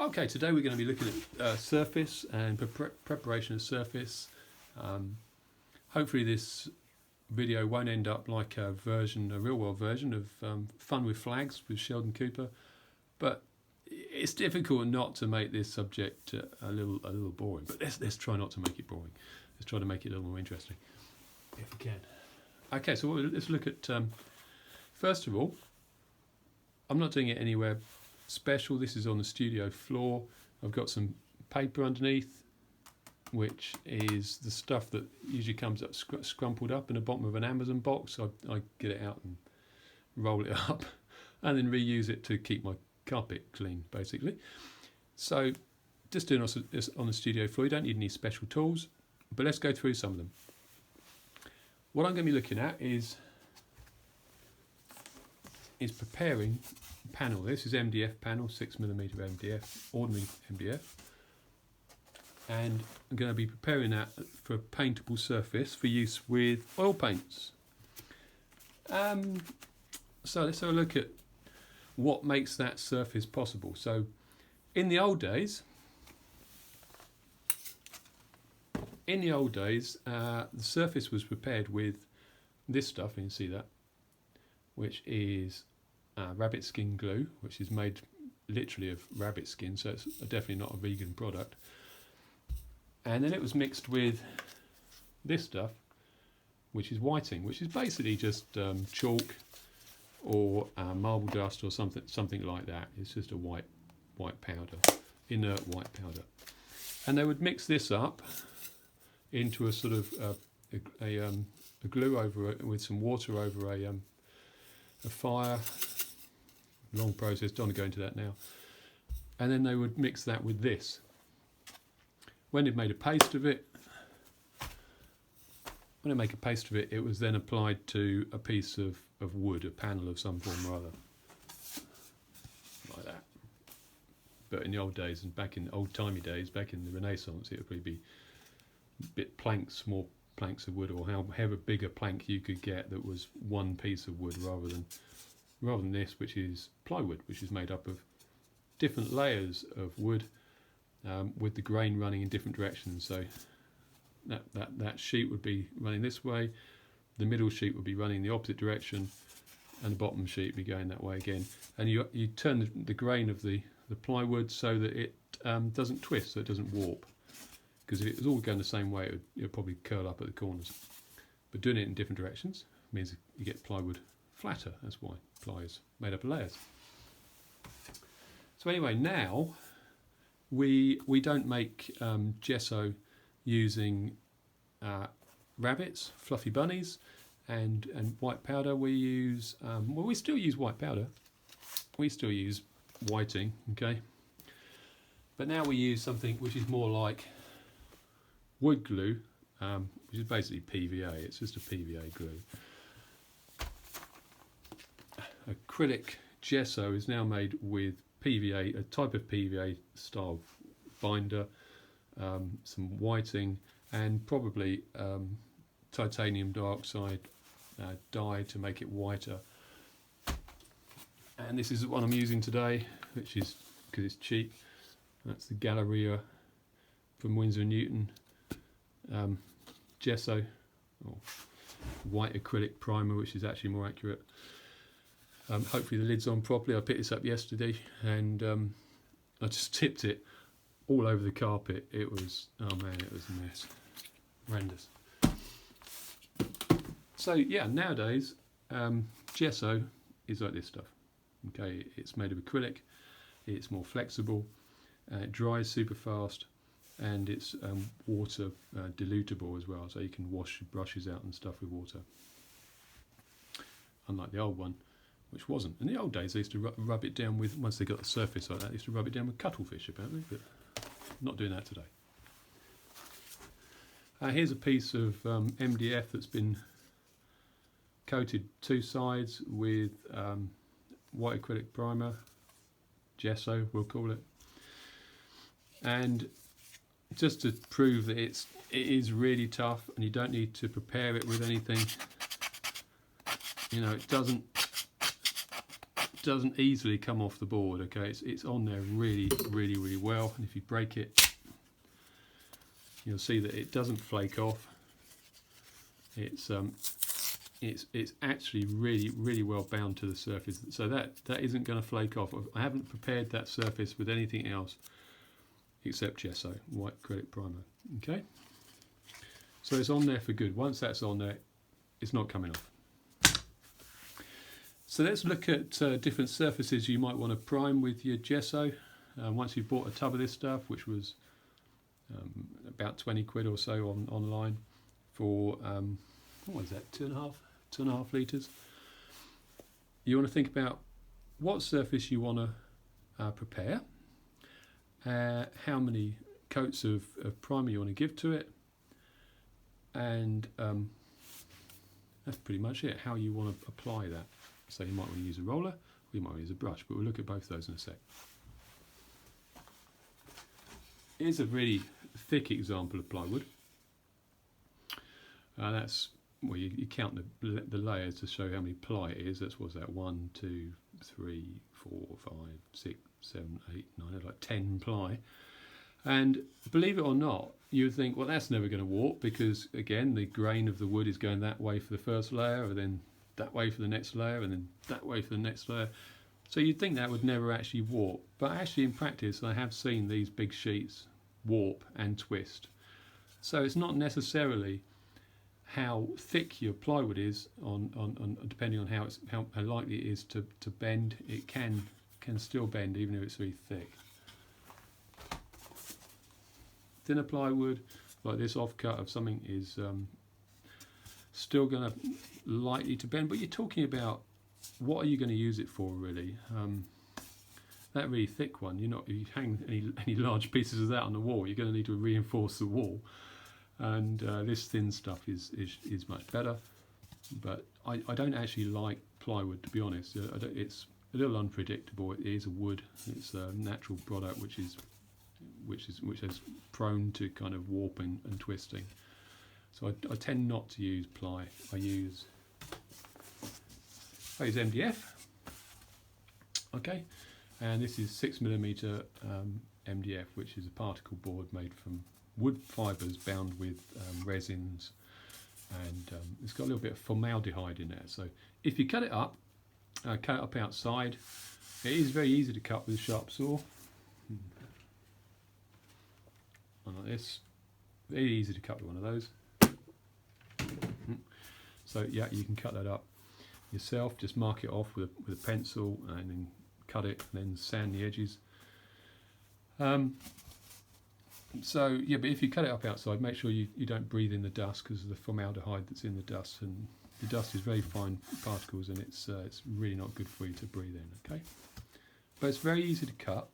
Okay, today we're going to be looking at surface and preparation of surface. Hopefully this video won't end up like a real world version of Fun with Flags with Sheldon Cooper, but it's difficult not to make this subject a little boring. But let's try not to make it boring. Let's try to make it a little more interesting, if we can. Okay, so let's look at first of all. I'm not doing it anywhere special. This is on the studio floor. I've got some paper underneath, which is the stuff that usually comes up scrumpled up in the bottom of an Amazon box. I get it out and roll it up and then reuse it to keep my carpet clean, basically. So just doing this on the studio floor. You don't need any special tools, but let's go through some of them. What I'm going to be looking at is preparing panel. This is MDF panel, 6mm MDF, ordinary MDF, and I'm going to be preparing that for a paintable surface for use with oil paints. So let's have a look at what makes that surface possible. So in the old days, the surface was prepared with this stuff, and you can see that, which is rabbit skin glue, which is made literally of rabbit skin, so it's definitely not a vegan product. And then it was mixed with this stuff, which is whiting, which is basically just chalk or marble dust or something like that. It's just a white powder, inert white powder. And they would mix this up into a sort of a glue over it with some water over a fire. Long process, don't want to go into that now. And then they would mix that with this. When they'd made a paste of it, it was then applied to a piece of wood, a panel of some form or other. Like that. But in the old days, and back in old-timey days, back in the Renaissance, it would probably be small planks of wood, or however big a plank you could get that was one piece of wood rather than this, which is plywood, which is made up of different layers of wood with the grain running in different directions. So that sheet would be running this way, the middle sheet would be running the opposite direction, and the bottom sheet would be going that way again. And you turn the grain of the plywood so that it doesn't twist, so it doesn't warp. Because if it was all going the same way, it would probably curl up at the corners. But doing it in different directions means you get plywood flatter. That's why ply is made up of layers. So anyway, now we don't make gesso using rabbits, fluffy bunnies, and white powder. We use we still use white powder. We still use whiting, okay. But now we use something which is more like wood glue, which is basically PVA. It's just a PVA glue. Acrylic gesso is now made with PVA, a type of PVA style binder, some whiting, and probably titanium dioxide dye to make it whiter. And this is what I'm using today, which is because it's cheap. That's the Galleria from Winsor & Newton gesso, or white acrylic primer, which is actually more accurate. Hopefully the lid's on properly. I picked this up yesterday and I just tipped it all over the carpet. It was, oh man, it was a mess. Horrendous. So yeah, nowadays gesso is like this stuff. Okay, it's made of acrylic, it's more flexible, it dries super fast, and it's water dilutable as well, so you can wash your brushes out and stuff with water. Unlike the old one, which wasn't. In the old days, they used to rub it down with, once they got the surface like that, they used to rub it down with cuttlefish apparently, but not doing that today. Here's a piece of MDF that's been coated two sides with white acrylic primer, gesso we'll call it, and just to prove that it is really tough and you don't need to prepare it with anything. You know, it doesn't doesn't easily come off the board. Okay, it's on there really well, and if you break it, you'll see that it doesn't flake off. It's actually really well bound to the surface, so that isn't going to flake off. I haven't prepared that surface with anything else except gesso, white acrylic primer. Okay, so it's on there for good. Once that's on there, it's not coming off. So let's look at different surfaces you might want to prime with your gesso. Once you've bought a tub of this stuff, which was about 20 quid or so online for what is that, 2.5 litres. You want to think about what surface you want to prepare, how many coats of primer you want to give to it, and that's pretty much it, how you want to apply that. So you might want to use a roller, or you might want to use a brush, but we'll look at both those in a sec. Here's a really thick example of plywood. That's, well, you count the layers to show how many ply it is. That's, what's that, 1, 2, 3, 4, 5, 6, 7, 8, 9, like 10 ply. And believe it or not, you would think, well, that's never going to warp, because again, the grain of the wood is going that way for the first layer, and then that way for the next layer, and then that way for the next layer. So you'd think that would never actually warp, but actually in practice I have seen these big sheets warp and twist. So it's not necessarily how thick your plywood is on depending on how likely it is to bend. It can still bend even if it's very thick. Thinner plywood like this offcut of something is still going to likely to bend, but you're talking about what are you going to use it for, really. That really thick one, if you hang any large pieces of that on the wall, you're going to need to reinforce the wall, and this thin stuff is much better. But I don't actually like plywood, to be honest. It's a little unpredictable. It is a wood. It's a natural product which is prone to kind of warping and twisting. So I tend not to use ply. I use MDF. Okay, and this is 6mm MDF, which is a particle board made from wood fibres bound with resins, and it's got a little bit of formaldehyde in there. So if you cut it up outside, it is very easy to cut with a sharp saw. Like this, very easy to cut with one of those. So yeah, you can cut that up yourself. Just mark it off with a pencil, and then cut it, and then sand the edges. So yeah, but if you cut it up outside, make sure you don't breathe in the dust, because of the formaldehyde that's in the dust, and the dust is very fine particles, and it's really not good for you to breathe in. Okay, but it's very easy to cut.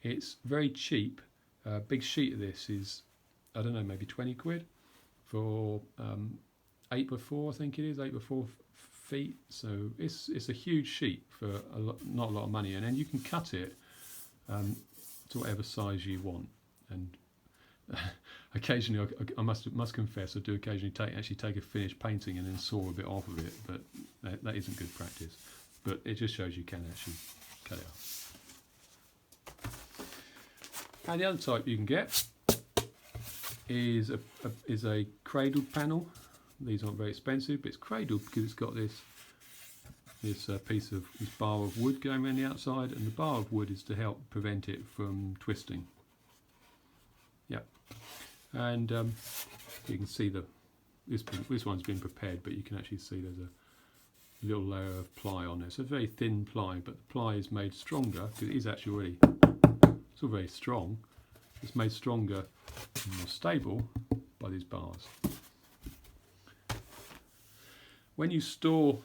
It's very cheap. A big sheet of this is, I don't know, maybe 20 quid for 8x4, I think it is, 8x4 feet. So it's a huge sheet for not a lot of money, and then you can cut it to whatever size you want. And occasionally, I must confess, I do occasionally take a finished painting and then saw a bit off of it, but that isn't good practice. But it just shows you can actually cut it up. And the other type you can get is a cradled panel. These aren't very expensive, but it's cradled because it's got this bar of wood going around the outside, and the bar of wood is to help prevent it from twisting. Yeah, and you can see this one's been prepared, but you can actually see there's a little layer of ply on there. So it's very thin ply, but the ply is made stronger because it is actually already. It's all very strong. It's made stronger and more stable by these bars. When you store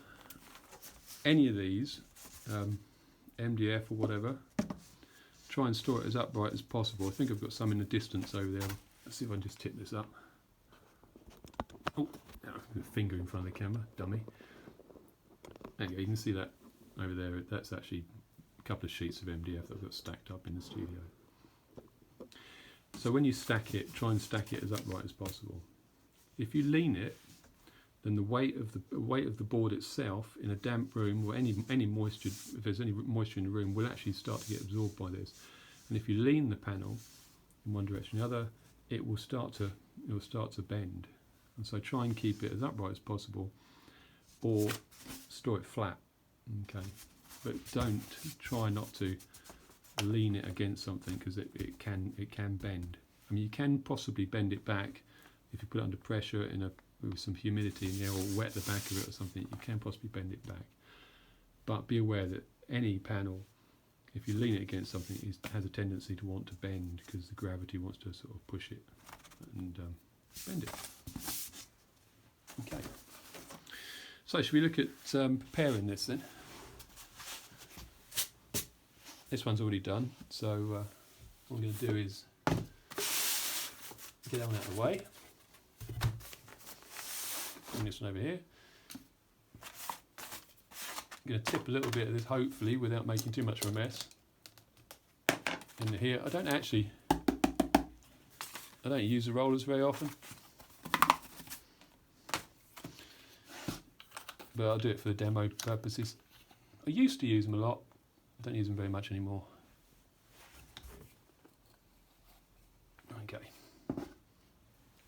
any of these, MDF or whatever, try and store it as upright as possible. I think I've got some in the distance over there. Let's see if I can just tip this up. Oh, finger in front of the camera, dummy. There you go, you can see that over there. That's actually a couple of sheets of MDF that I've got stacked up in the studio. So when you stack it, try and stack it as upright as possible. If you lean it, then the weight of the board itself in a damp room, or any moisture, if there's any moisture in the room, will actually start to get absorbed by this. And if you lean the panel in one direction or the other, it will start to bend. And so try and keep it as upright as possible, or store it flat. Okay, but try not to lean it against something, because it can bend. I mean, you can possibly bend it back if you put it under pressure with some humidity in the air, or wet the back of it or something. You can possibly bend it back, but be aware that any panel, if you lean it against something, it has a tendency to want to bend, because the gravity wants to sort of push it and bend it. Okay, so should we look at preparing this then? This one's already done, so what we're going to do is get that one out of the way. Bring this one over here. I'm going to tip a little bit of this, hopefully, without making too much of a mess. In here, I don't use the rollers very often, but I'll do it for the demo purposes. I used to use them a lot. I don't use them very much anymore. Okay.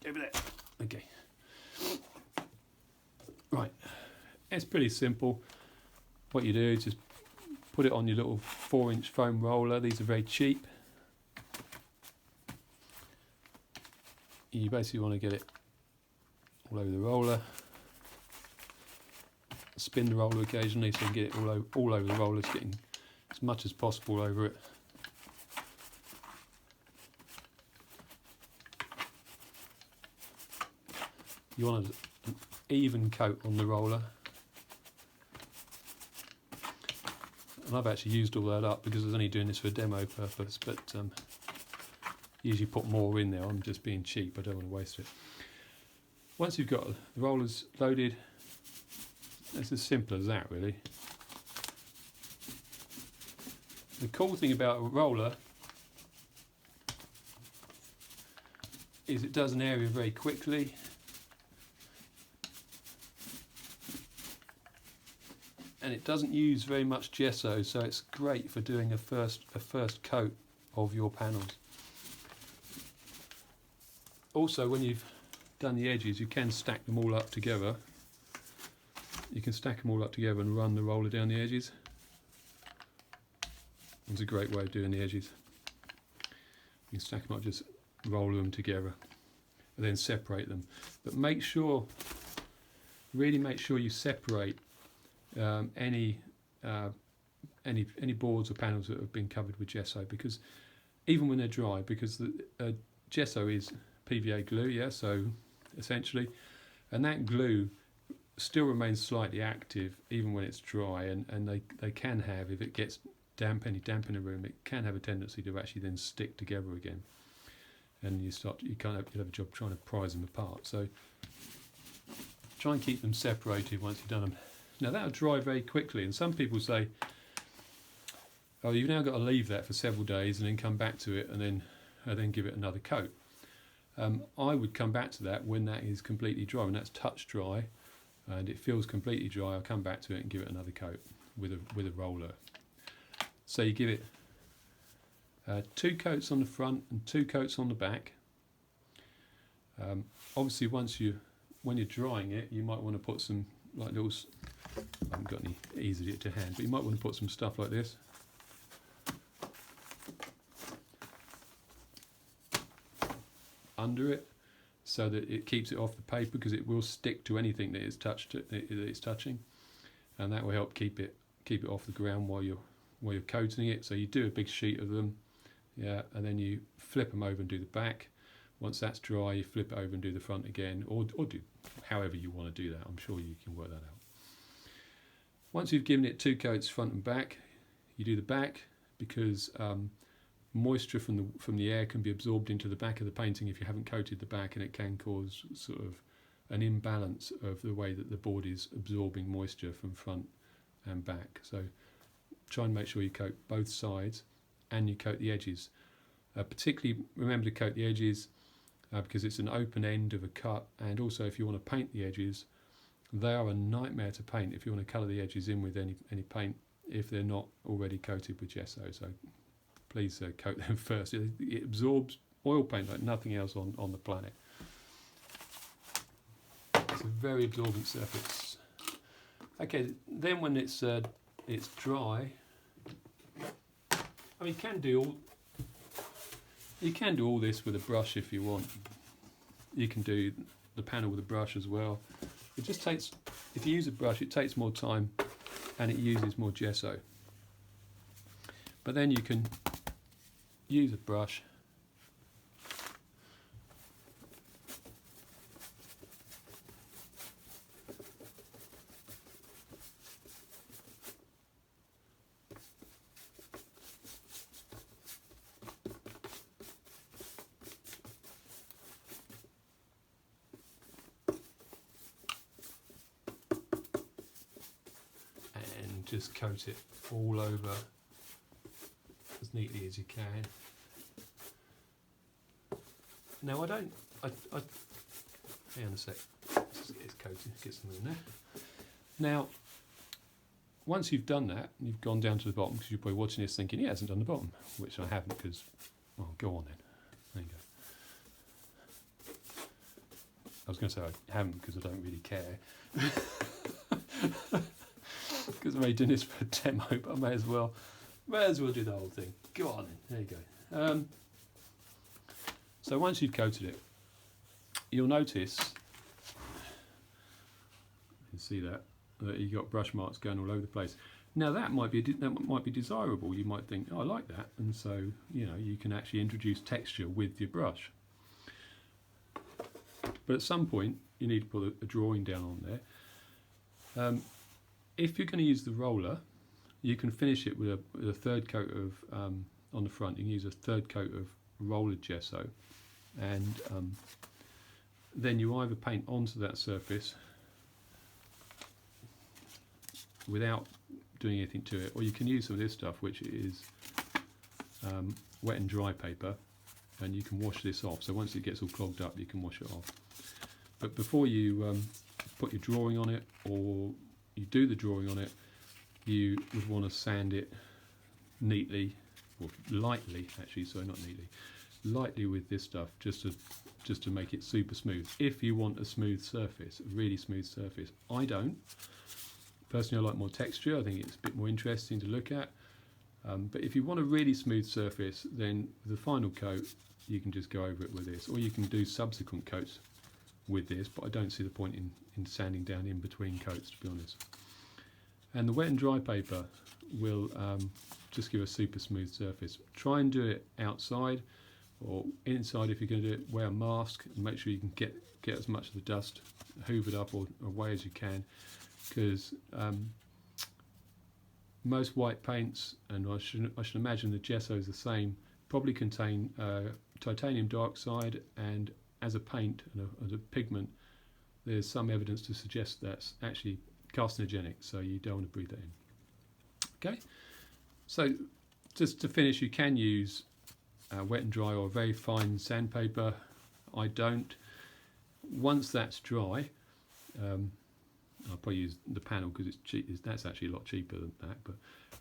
Over there. Okay. Right. It's pretty simple. What you do is just put it on your little 4-inch foam roller. These are very cheap. You basically want to get it all over the roller. Spin the roller occasionally so you can get it all over the roller, getting as much as possible over it. You want an even coat on the roller. And I've actually used all that up because I was only doing this for a demo purpose, but usually put more in there. I'm just being cheap, I don't want to waste it. Once you've got the rollers loaded, it's as simple as that, really. The cool thing about a roller is it does an area very quickly. And it doesn't use very much gesso, so it's great for doing a first coat of your panels. Also, when you've done the edges, you can stack them all up together. You can stack them all up together and run the roller down the edges. It's a great way of doing the edges. You can stack them up, just roll them together, and then separate them. But really make sure you separate any boards or panels that have been covered with gesso, because even when they're dry, because the gesso is PVA glue, yeah, so essentially, and that glue still remains slightly active even when it's dry, and they can have, if it gets any damp in a room, it can have a tendency to actually then stick together again, and you'll have a job trying to prise them apart. So try and keep them separated once you've done them. Now that'll dry very quickly, and some people say, oh, you've now got to leave that for several days and then come back to it and then give it another coat. I would come back to that when that is completely dry, when that's touch dry and it feels completely dry. I'll come back to it and give it another coat with a roller. So you give it 2 coats on the front and 2 coats on the back. Obviously, when you're drying it, you might want to put some like little. I haven't got any easily to hand, but you might want to put some stuff like this. Under it, so that it keeps it off the paper, because it will stick to anything that it's touching, and that will help keep it off the ground while you're coating it. So you do a big sheet of them, yeah, and then you flip them over and do the back. Once that's dry, you flip it over and do the front again, or do however you want to do that. I'm sure you can work that out. Once you've given it 2 coats front and back, you do the back, because moisture from the air can be absorbed into the back of the painting if you haven't coated the back, and it can cause sort of an imbalance of the way that the board is absorbing moisture from front and back. So try and make sure you coat both sides and you coat the edges. Particularly remember to coat the edges because it's an open end of a cut, and also if you want to paint the edges, They are a nightmare to paint if you want to colour the edges in with any paint if they're not already coated with gesso. So please coat them first. It absorbs oil paint like nothing else on the planet. It's a very absorbent surface. Okay, then when it's dry, I mean, you can do all this with a brush if you want. You can do the panel with a brush as well. It just takes, if you use a brush, it takes more time and it uses more gesso. But then you can use a brush and just coat it all over as neatly as you can. Now hang on a sec, let's just get this coated, get some in there. Now, once you've done that, and you've gone down to the bottom, because you're probably watching this thinking, he hasn't done the bottom, which I haven't, because, well, go on then. There you go. I was going to say I haven't because I don't really care. Because I'm only doing this for a demo, but I may as well do the whole thing. Go on then, there you go. So once you've coated it, you'll notice, you can see that you've got brush marks going all over the place. Now that might be desirable. You might think, oh, I like that, and so you can actually introduce texture with your brush. But at some point, you need to put a drawing down on there. If you're going to use the roller, you can finish it with a third coat of on the front. You can use a third coat of roller gesso, and then you either paint onto that surface without doing anything to it, or you can use some of this stuff, which is wet and dry paper, and you can wash this off. So once it gets all clogged up, you can wash it off. But before you put your drawing on it, or you do the drawing on it, you would want to sand it neatly, or lightly actually, sorry, not neatly, lightly with this stuff, just to make it super smooth. If you want a smooth surface, a really smooth surface. I don't. Personally, I like more texture. I think it's a bit more interesting to look at. But if you want a really smooth surface, then the final coat, you can just go over it with this, or you can do subsequent coats with this, but I don't see the point in sanding down in between coats, to be honest. And the wet and dry paper will just give a super smooth surface. Try and do it outside, or inside if you're going to do it. Wear a mask and make sure you can get as much of the dust hoovered up or away as you can, because most white paints, and I should imagine the gesso is the same, probably contain titanium dioxide, and as a paint and as a pigment, there's some evidence to suggest that's actually carcinogenic, so you don't want to breathe that in. Okay, so just to finish, you can use wet and dry or very fine sandpaper. I don't. Once that's dry, I'll probably use the panel because it's cheap. That's actually a lot cheaper than that. But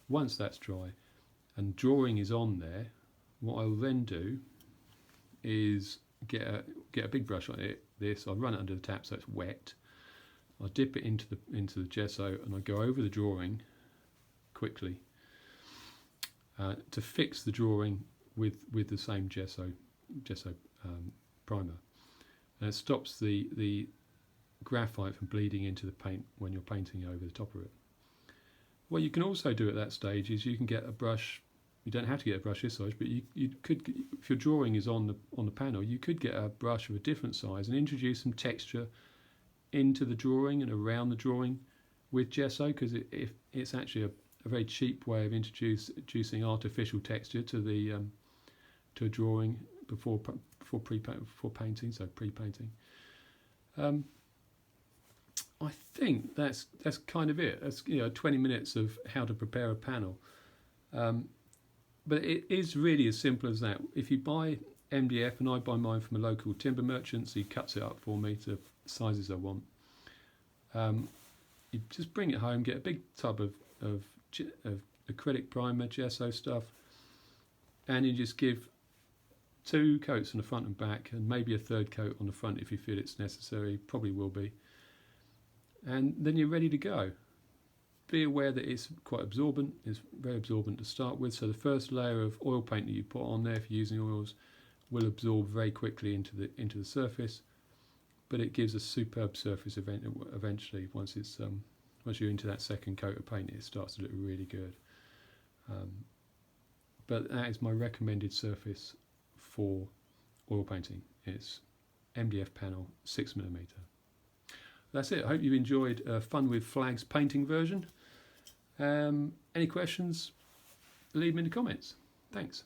once that's dry and drawing is on there, what I'll then do is get a big brush on it. I'll run it under the tap so it's wet. I'll dip it into the gesso, and I go over the drawing quickly to fix the drawing with the same gesso primer, and it stops the graphite from bleeding into the paint when you're painting over the top of it. What you can also do at that stage is you can get a brush. You don't have to get a brush this size, but you could, if your drawing is on the panel, you could get a brush of a different size and introduce some texture into the drawing and around the drawing with gesso, because it's actually a very cheap way of introducing artificial texture to a drawing before painting, so pre-painting. I think that's kind of it. That's 20 minutes of how to prepare a panel. But it is really as simple as that. If you buy MDF, and I buy mine from a local timber merchant, so he cuts it up for me to sizes I want, You just bring it home, get a big tub of acrylic primer, gesso stuff, and you just give 2 coats on the front and back, and maybe a 3rd coat on the front if you feel it's necessary, probably will be. And then you're ready to go. Be aware that it's quite absorbent, it's very absorbent to start with, so the first layer of oil paint that you put on there, if you're using oils, will absorb very quickly into the surface, but it gives a superb surface eventually. Once you're into that 2nd coat of paint, it starts to look really good. But that is my recommended surface for oil painting. It's MDF panel 6mm. That's it. I hope you've enjoyed Fun with Flags painting version. Any questions? Leave them in the comments. Thanks.